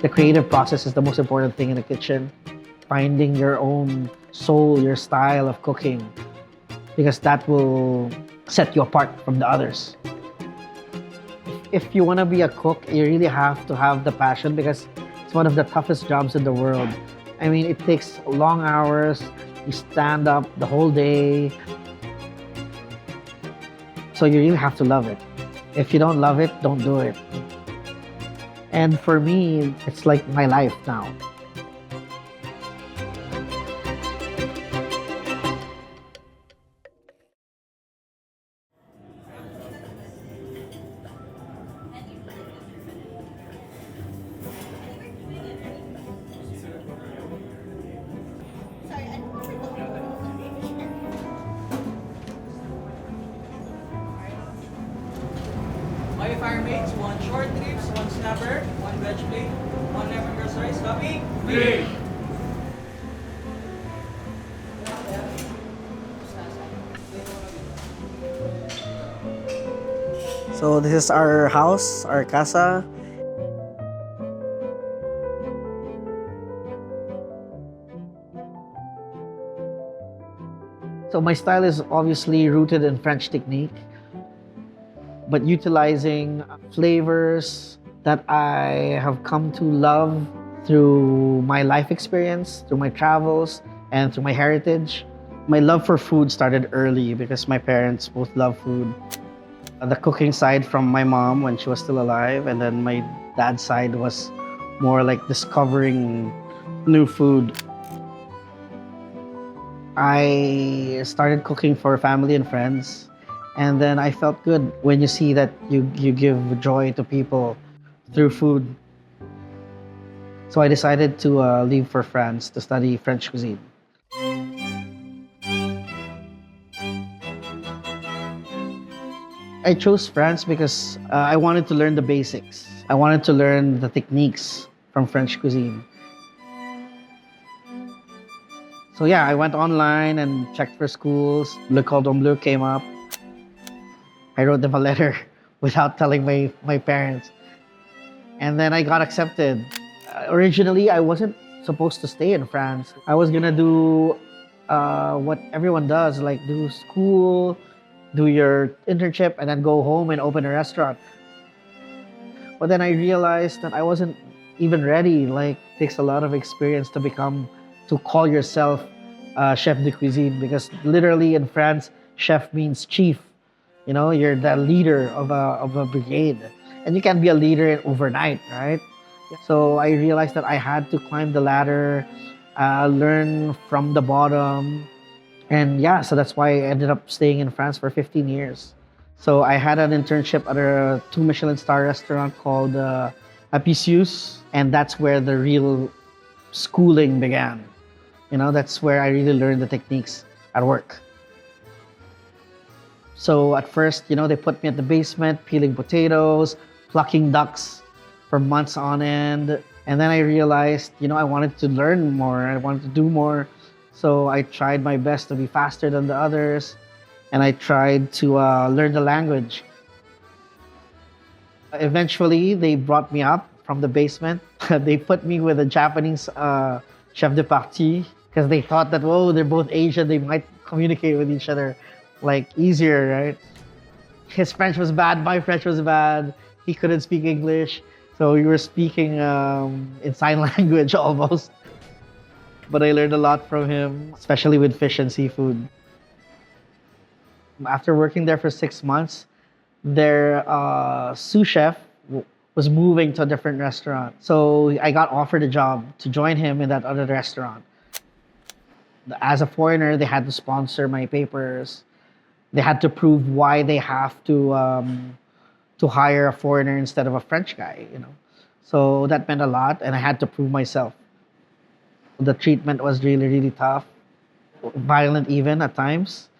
The creative process is the most important thing in the kitchen. Finding your own soul, your style of cooking, because that will set you apart from the others. If you want to be a cook, you really have to have the passion because it's one of the toughest jobs in the world. I mean, it takes long hours. You stand up the whole day. So you really have to love it. If you don't love it, don't do it. And for me, it's like my life now. My fire mates, one short ribs, one snapper, one veg plate, one lemongrass rice, copy? Three. So this is our house, our casa. So my style is obviously rooted in French technique, but utilizing flavors that I have come to love through my life experience, through my travels, and through my heritage. My love for food started early because my parents both love food. The cooking side from my mom when she was still alive, and then my dad's side was more like discovering new food. I started cooking for family and friends, and then I felt good when you see that you give joy to people through food. So I decided to leave for France to study French cuisine. I chose France because I wanted to learn the basics. I wanted to learn the techniques from French cuisine. So yeah, I went online and checked for schools. Le Cordon Bleu came up. I wrote them a letter without telling my parents. And then I got accepted. Originally, I wasn't supposed to stay in France. I was gonna do what everyone does, like do school, do your internship, and then go home and open a restaurant. But then I realized that I wasn't even ready. Like, it takes a lot of experience to call yourself chef de cuisine, because literally in France, chef means chief. You know, you're the leader of a brigade. And you can't be a leader overnight, right? So I realized that I had to climb the ladder, learn from the bottom. And yeah, so that's why I ended up staying in France for 15 years. So I had an internship at a 2 Michelin star restaurant called Apicius, and that's where the real schooling began. You know, that's where I really learned the techniques at work. So at first, you know, they put me at the basement, peeling potatoes, plucking ducks for months on end. And then I realized, you know, I wanted to learn more. I wanted to do more. So I tried my best to be faster than the others. And I tried to learn the language. Eventually, they brought me up from the basement. They put me with a Japanese chef de partie because they thought that, whoa, they're both Asian. They might communicate with each other like easier, right? His French was bad, my French was bad. He couldn't speak English, so we were speaking in sign language almost. But I learned a lot from him, especially with fish and seafood. After working there for 6 months, their sous chef was moving to a different restaurant. So I got offered a job to join him in that other restaurant. As a foreigner, they had to sponsor my papers. They had to prove why they have to hire a foreigner instead of a French guy, you know. So that meant a lot, and I had to prove myself. The treatment was really, really tough, violent even at times.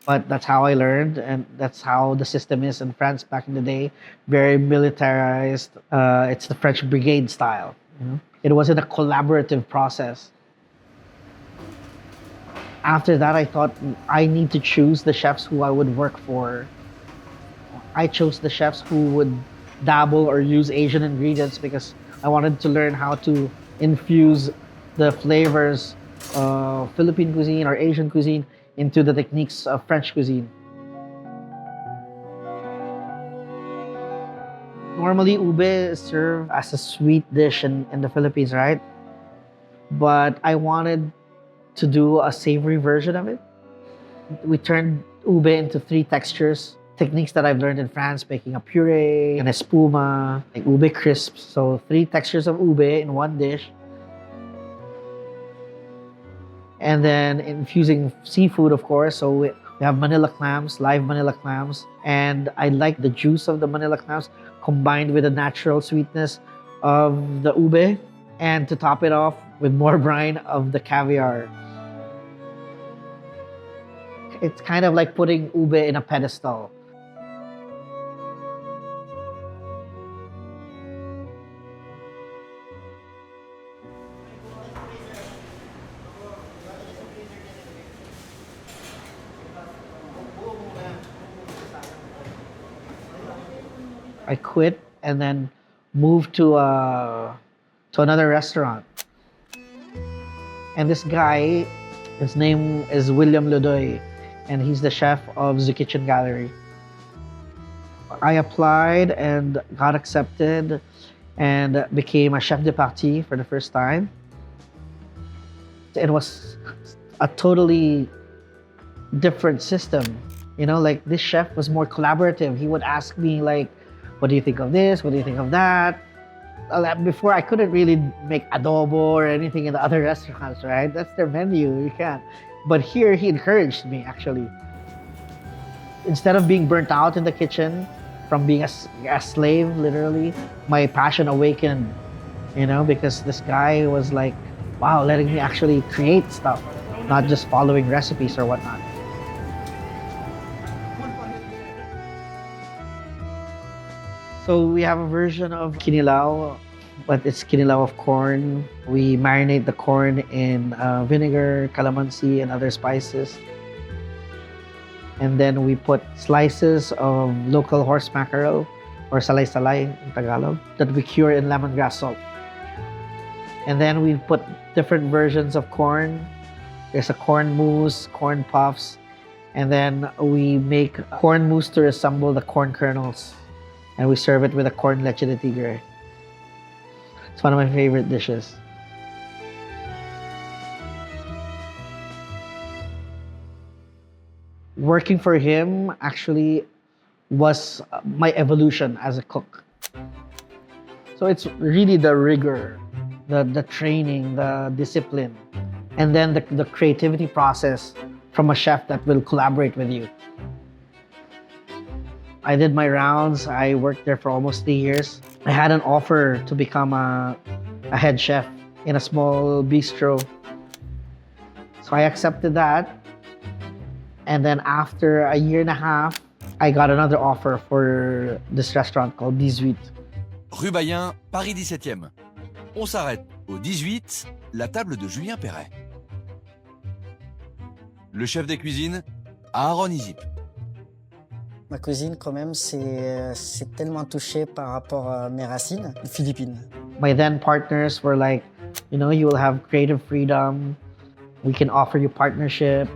But that's how I learned, and that's how the system is in France back in the day. Very militarized. It's the French brigade style. You know? It wasn't a collaborative process. After that, I thought I need to choose the chefs who I would work for. I chose the chefs who would dabble or use Asian ingredients because I wanted to learn how to infuse the flavors of Philippine cuisine or Asian cuisine into the techniques of French cuisine. Normally, ube is served as a sweet dish in the Philippines, right? But I wanted to do a savory version of it. We turned ube into 3 textures, techniques that I've learned in France, making a puree, an espuma, like ube crisps. So 3 textures of ube in one dish. And then infusing seafood, of course. So we have Manila clams, live Manila clams. And I like the juice of the Manila clams combined with the natural sweetness of the ube. And to top it off with more brine of the caviar. It's kind of like putting ube in a pedestal. I quit and then moved to another restaurant. And this guy, his name is William Lodoy, and he's the chef of the Kitchen Gallery. I applied and got accepted and became a chef de partie for the first time. It was a totally different system. You know, like this chef was more collaborative. He would ask me like, what do you think of this? What do you think of that? Before, I couldn't really make adobo or anything in the other restaurants, right? That's their menu, you can't. But here, he encouraged me, actually. Instead of being burnt out in the kitchen, from being a slave, literally, my passion awakened, you know, because this guy was like, wow, letting me actually create stuff, not just following recipes or whatnot. So we have a version of kinilaw, but it's kinilaw of corn. We marinate the corn in vinegar, calamansi, and other spices. And then we put slices of local horse mackerel, or salay-salay in Tagalog, that we cure in lemongrass salt. And then we put different versions of corn. There's a corn mousse, corn puffs, and then we make corn mousse to resemble the corn kernels. And we serve it with a corn leche de tigre. It's one of my favorite dishes. Working for him actually was my evolution as a cook. So it's really the rigor, the training, the discipline, and then the creativity process from a chef that will collaborate with you. I did my rounds. I worked there for almost 3 years. I had an offer to become a head chef in a small bistro. So I accepted that. And then after a year and a half, I got another offer for this restaurant called 18. Rue Bayen, Paris 17e. On s'arrête au 18, la table de Julien Perret. Le chef des cuisines, Aaron Isip. Ma cuisine, quand même, c'est tellement touché par rapport à mes racines philippines. My then partners were like, you know, you will have creative freedom. We can offer you partnership.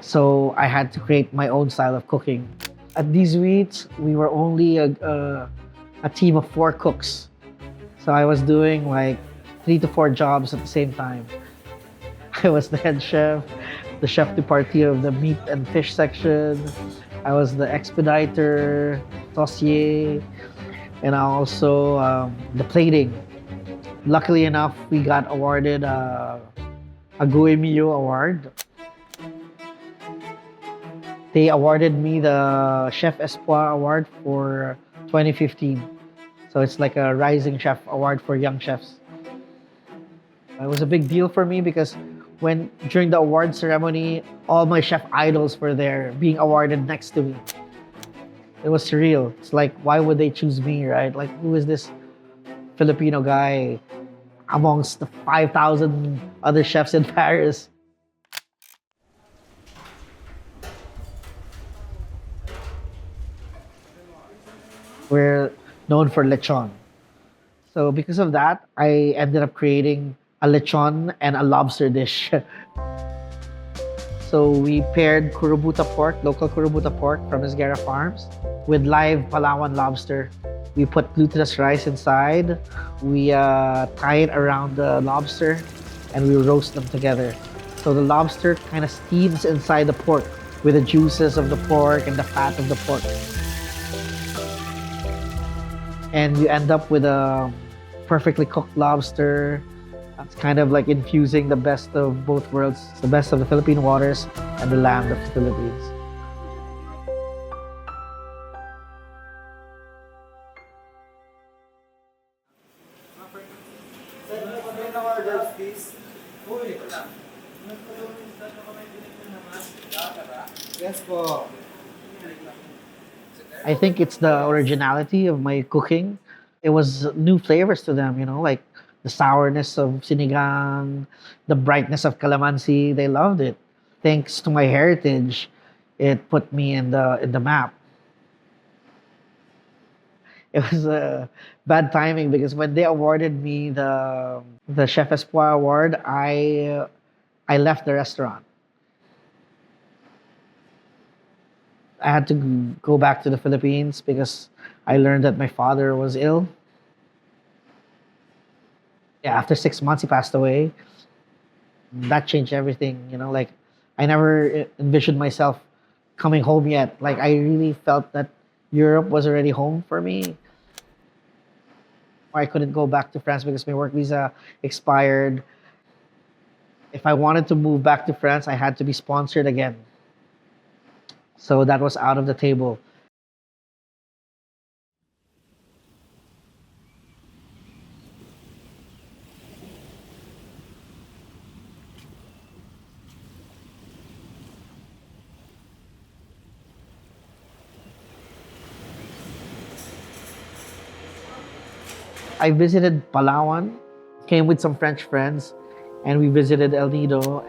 So I had to create my own style of cooking. At 18, we were only a team of 4 cooks. So I was doing like 3 to 4 jobs at the same time. I was the head chef, the chef de partie of the meat and fish section. I was the expediter, saucier, and also the plating. Luckily enough, we got awarded a Goe Mio award. They awarded me the Chef Espoir Award for 2015. So it's like a Rising Chef Award for young chefs. It was a big deal for me because during the award ceremony, all my chef idols were there being awarded next to me. It was surreal. It's like, why would they choose me, right? Like, who is this Filipino guy amongst the 5,000 other chefs in Paris? We're known for lechon. So because of that, I ended up creating a lechon and a lobster dish. So we paired Kurubuta pork, local Kurubuta pork from Esguerra Farms, with live Palawan lobster. We put glutinous rice inside. We tie it around the lobster, and we roast them together. So the lobster kind of steams inside the pork with the juices of the pork and the fat of the pork. And you end up with a perfectly cooked lobster. It's kind of like infusing the best of both worlds, the best of the Philippine waters and the land of the Philippines. Yes po. I think it's the originality of my cooking. It was new flavors to them, like the sourness of sinigang, the brightness of calamansi. They loved it. Thanks to my heritage, it put me in the map. It was bad timing because when they awarded me the Chef Espoir award, I left the restaurant. I had to go back to the Philippines because I learned that my father was ill. Yeah, after 6 months, he passed away. That changed everything. Like I never envisioned myself coming home yet. Like I really felt that Europe was already home for me. I couldn't go back to France because my work visa expired. If I wanted to move back to France, I had to be sponsored again. So that was out of the table. I visited Palawan, came with some French friends, and we visited El Nido.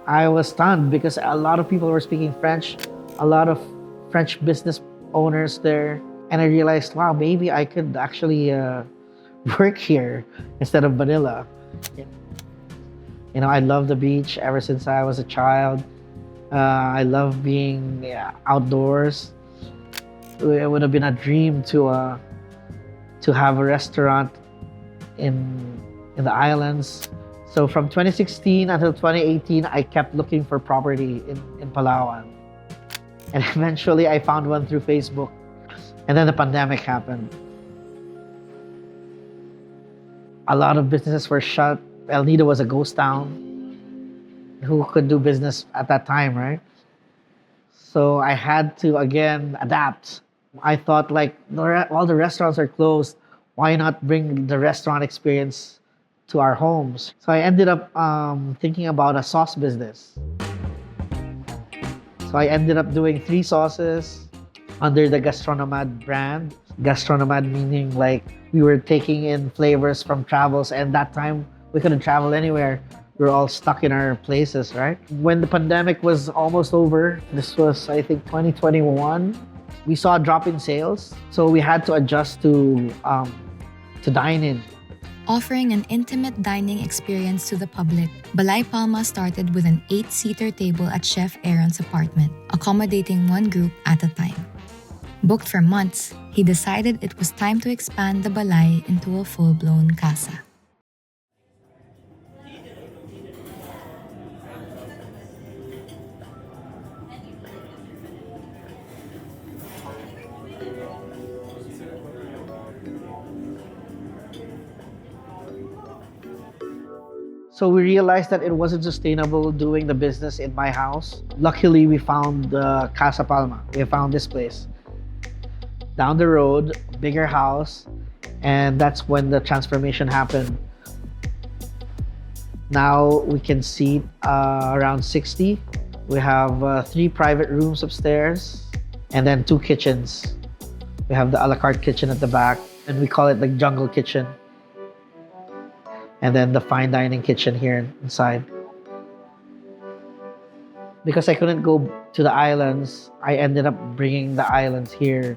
I was stunned because a lot of people were speaking French, a lot of French business owners there. And I realized, wow, maybe I could actually work here instead of Manila. I love the beach ever since I was a child. I love being outdoors. It would have been a dream to have a restaurant in the islands. So from 2016 until 2018, I kept looking for property in Palawan. And eventually I found one through Facebook. And then the pandemic happened. A lot of businesses were shut. El Nido was a ghost town. Who could do business at that time, right? So I had to, again, adapt. I thought, like, all the restaurants are closed. Why not bring the restaurant experience to our homes? So I ended up thinking about a sauce business. So I ended up doing 3 sauces under the Gastronomad brand. Gastronomad meaning like we were taking in flavors from travels, and that time we couldn't travel anywhere. We were all stuck in our places, right? When the pandemic was almost over, this was, I think, 2021, we saw a drop in sales. So we had to adjust to dine-in. Offering an intimate dining experience to the public, Balay Palma started with an 8-seater table at Chef Aaron's apartment, accommodating one group at a time. Booked for months, he decided it was time to expand the Balay into a full-blown casa. So we realized that it wasn't sustainable doing the business in my house. Luckily, we found Kasa Palma. We found this place. Down the road, bigger house, and that's when the transformation happened. Now we can seat around 60. We have 3 private rooms upstairs and then 2 kitchens. We have the a la carte kitchen at the back, and we call it the jungle kitchen. And then the fine dining kitchen here inside. Because I couldn't go to the islands, I ended up bringing the islands here.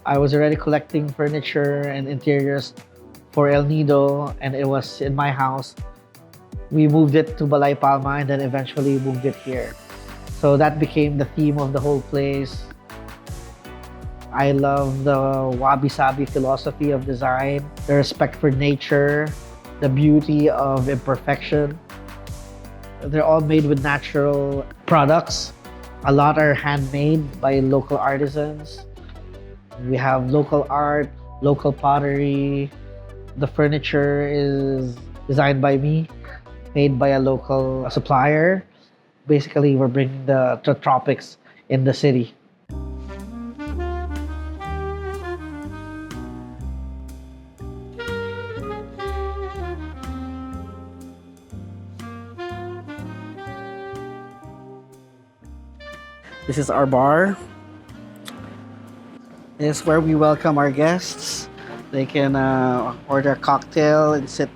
I was already collecting furniture and interiors for El Nido, and it was in my house. We moved it to Balay Palma and then eventually moved it here. So that became the theme of the whole place. I love the wabi-sabi philosophy of design, the respect for nature, the beauty of imperfection. They're all made with natural products. A lot are handmade by local artisans. We have local art, local pottery. The furniture is designed by me, made by a local supplier. Basically, we're bringing the tropics in the city. This is our bar. This is where we welcome our guests. They can order a cocktail and sit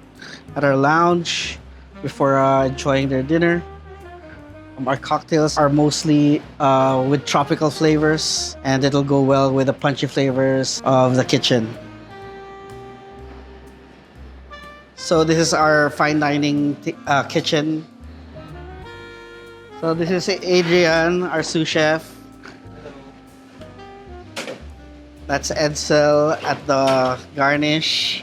at our lounge before enjoying their dinner. Our cocktails are mostly with tropical flavors, and it'll go well with the punchy flavors of the kitchen. So this is our fine dining kitchen. So this is Adrian, our sous chef. That's Edsel at the garnish.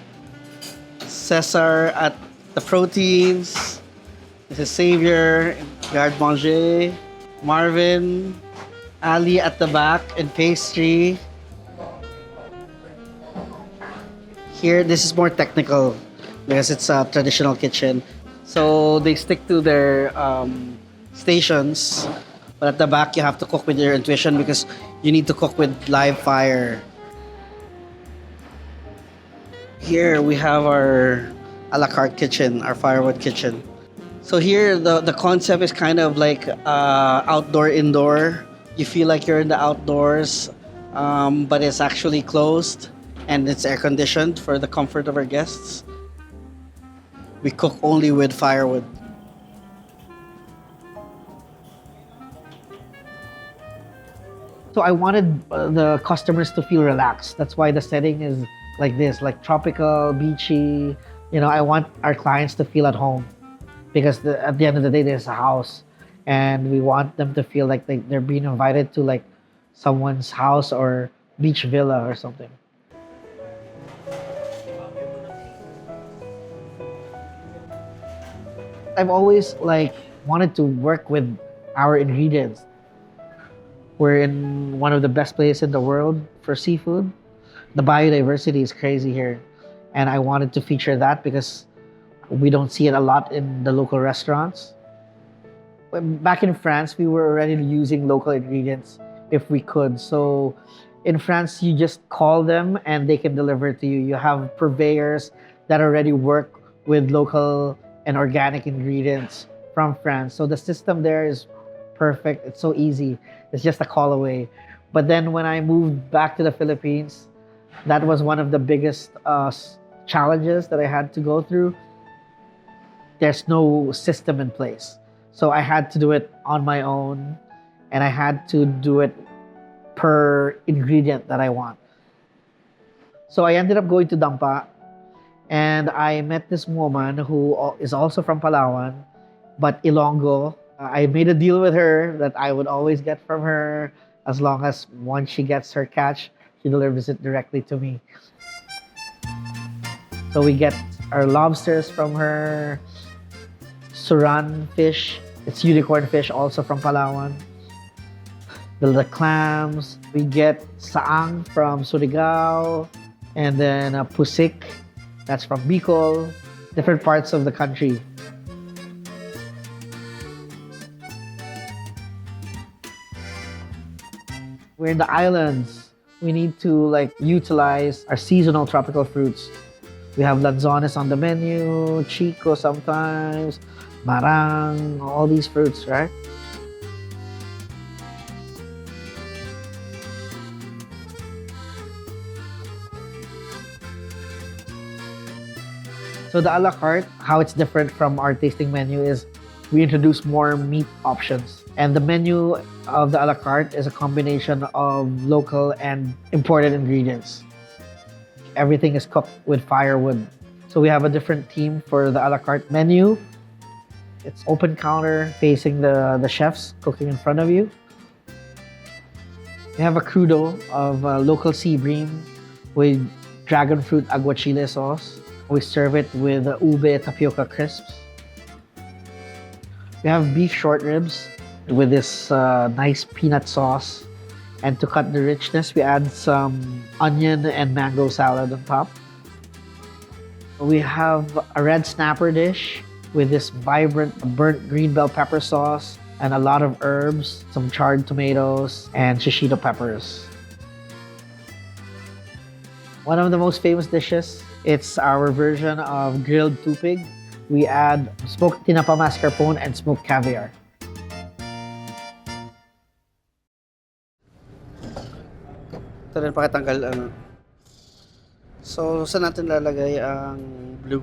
Cesar at the proteins. This is Xavier, garde-manger. Marvin, Ali at the back in pastry. Here, this is more technical because it's a traditional kitchen. So they stick to their stations, but at the back you have to cook with your intuition because you need to cook with live fire. Here we have our a la carte kitchen, our firewood kitchen. So here the concept is kind of like outdoor indoor. You feel like you're in the outdoors, but it's actually closed and it's air conditioned for the comfort of our guests. We cook only with firewood. So I wanted the customers to feel relaxed. That's why the setting is like this, like tropical, beachy. You know, I want our clients to feel at home because at the end of the day, there's a house, and we want them to feel like they're being invited to like someone's house or beach villa or something. I've always like wanted to work with our ingredients. We're in one of the best places in the world for seafood. The biodiversity is crazy here. And I wanted to feature that because we don't see it a lot in the local restaurants. Back in France, we were already using local ingredients if we could. So in France, you just call them and they can deliver to you. You have purveyors that already work with local and organic ingredients from France. So the system there is perfect. It's so easy. It's just a call away. But then when I moved back to the Philippines, that was one of the biggest challenges that I had to go through. There's no system in place. So I had to do it on my own, and I had to do it per ingredient that I want. So I ended up going to Dampa, and I met this woman who is also from Palawan, but Ilonggo. I made a deal with her that I would always get from her as long as once she gets her catch, she delivers it directly to me. So we get our lobsters from her, suran fish, it's unicorn fish also from Palawan. The clams, we get saang from Surigao, and then pusik, that's from Bicol, different parts of the country. We're in the islands. We need to like utilize our seasonal tropical fruits. We have lanzones on the menu, chico sometimes, marang, all these fruits, right? So the a la carte, how it's different from our tasting menu is we introduced more meat options. And the menu of the a la carte is a combination of local and imported ingredients. Everything is cooked with firewood. So we have a different team for the a la carte menu. It's open counter facing the chefs cooking in front of you. We have a crudo of local sea bream with dragon fruit aguachile sauce. We serve it with ube tapioca crisps. We have beef short ribs with this nice peanut sauce. And to cut the richness, we add some onion and mango salad on top. We have a red snapper dish with this vibrant burnt green bell pepper sauce and a lot of herbs, some charred tomatoes, and shishito peppers. One of the most famous dishes, it's our version of grilled tupig. We add smoked tinapa mascarpone and smoked caviar. Ito rin pakitanggal ano. So, saan natin lalagay ang blue?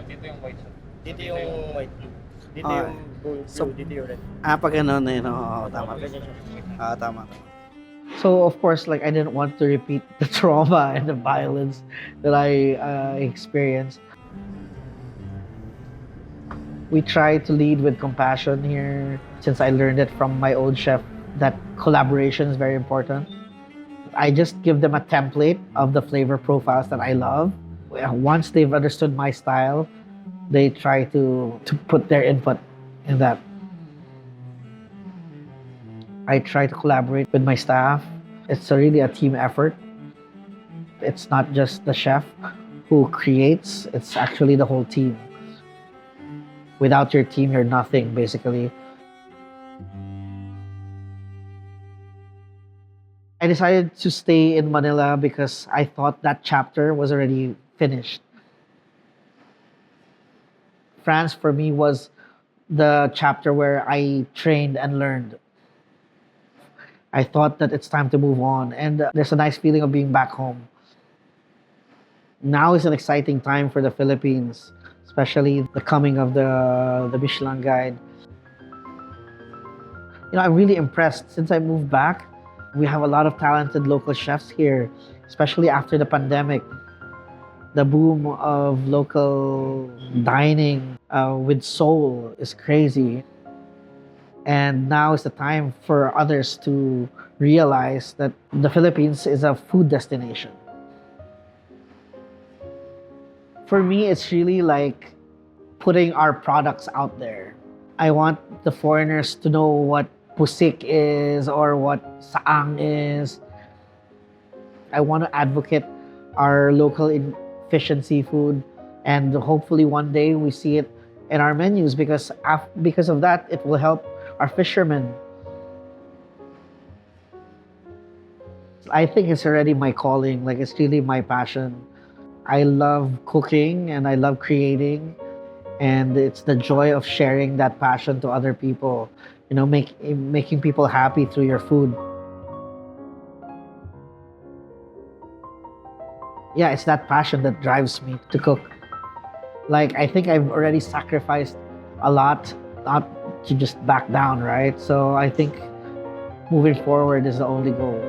Dito yung white. Dito yung white blue. Dito Ah, yung blue, so- dito yung red. Pag ano na yun. Oo, tama. Tama. So of course, like I didn't want to repeat the trauma and the violence that I experienced. We try to lead with compassion here, since I learned it from my old chef that collaboration is very important. I just give them a template of the flavor profiles that I love. Once they've understood my style, they try to put their input in that. I try to collaborate with my staff. It's really a team effort. It's not just the chef who creates, it's actually the whole team. Without your team, you're nothing, basically. I decided to stay in Manila because I thought that chapter was already finished. France, for me, was the chapter where I trained and learned. I thought that it's time to move on, and there's a nice feeling of being back home. Now is an exciting time for the Philippines, especially the coming of the Michelin Guide. You know, I'm really impressed. Since I moved back, we have a lot of talented local chefs here, especially after the pandemic. The boom of local dining with soul is crazy. And now is the time for others to realize that the Philippines is a food destination. For me, it's really like putting our products out there. I want the foreigners to know what pusik is or what saang is. I want to advocate our local fish and seafood, and hopefully one day we see it in our menus, because of that, it will help our fishermen. I think it's already my calling, like it's really my passion. I love cooking and I love creating, and it's the joy of sharing that passion to other people. You know, making people happy through your food. Yeah, it's that passion that drives me to cook. Like, I think I've already sacrificed a lot, not to just back down, right? So I think moving forward is the only goal.